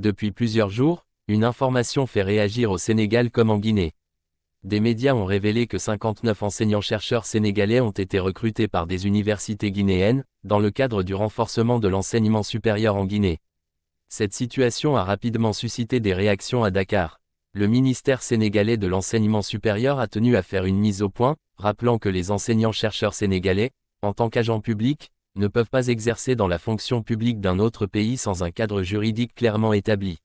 Depuis plusieurs jours, une information fait réagir au Sénégal comme en Guinée. Des médias ont révélé que 59 enseignants-chercheurs sénégalais ont été recrutés par des universités guinéennes, dans le cadre du renforcement de l'enseignement supérieur en Guinée. Cette situation a rapidement suscité des réactions à Dakar. Le ministère sénégalais de l'enseignement supérieur a tenu à faire une mise au point, rappelant que les enseignants-chercheurs sénégalais, en tant qu'agents publics, ne peuvent pas exercer dans la fonction publique d'un autre pays sans un cadre juridique clairement établi.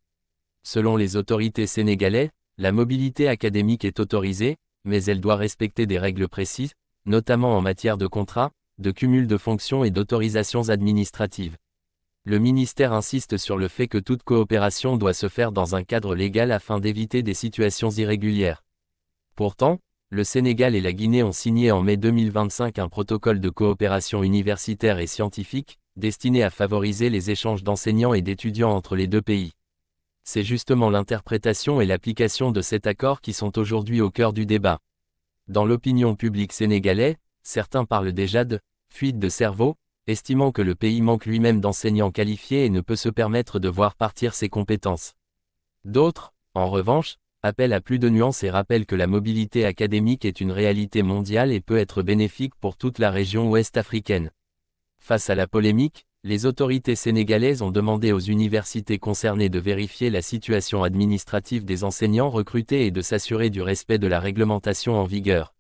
Selon les autorités sénégalaises, la mobilité académique est autorisée, mais elle doit respecter des règles précises, notamment en matière de contrat, de cumul de fonctions et d'autorisations administratives. Le ministère insiste sur le fait que toute coopération doit se faire dans un cadre légal afin d'éviter des situations irrégulières. Pourtant, le Sénégal et la Guinée ont signé en mai 2025 un protocole de coopération universitaire et scientifique, destiné à favoriser les échanges d'enseignants et d'étudiants entre les deux pays. C'est justement l'interprétation et l'application de cet accord qui sont aujourd'hui au cœur du débat. Dans l'opinion publique sénégalaise, certains parlent déjà de « fuite de cerveau », estimant que le pays manque lui-même d'enseignants qualifiés et ne peut se permettre de voir partir ses compétences. D'autres, en revanche, appellent à plus de nuances et rappellent que la mobilité académique est une réalité mondiale et peut être bénéfique pour toute la région ouest africaine. Face à la polémique, les autorités sénégalaises ont demandé aux universités concernées de vérifier la situation administrative des enseignants recrutés et de s'assurer du respect de la réglementation en vigueur.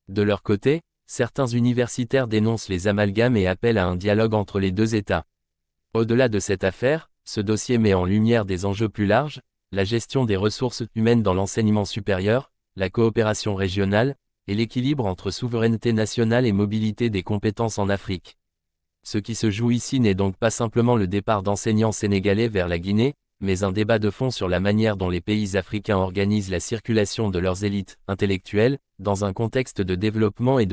De leur côté, certains universitaires dénoncent les amalgames et appellent à un dialogue entre les deux États. Au-delà de cette affaire, ce dossier met en lumière des enjeux plus larges, la gestion des ressources humaines dans l'enseignement supérieur, la coopération régionale, et l'équilibre entre souveraineté nationale et mobilité des compétences en Afrique. Ce qui se joue ici n'est donc pas simplement le départ d'enseignants sénégalais vers la Guinée, mais un débat de fond sur la manière dont les pays africains organisent la circulation de leurs élites intellectuelles, dans un contexte de développement et de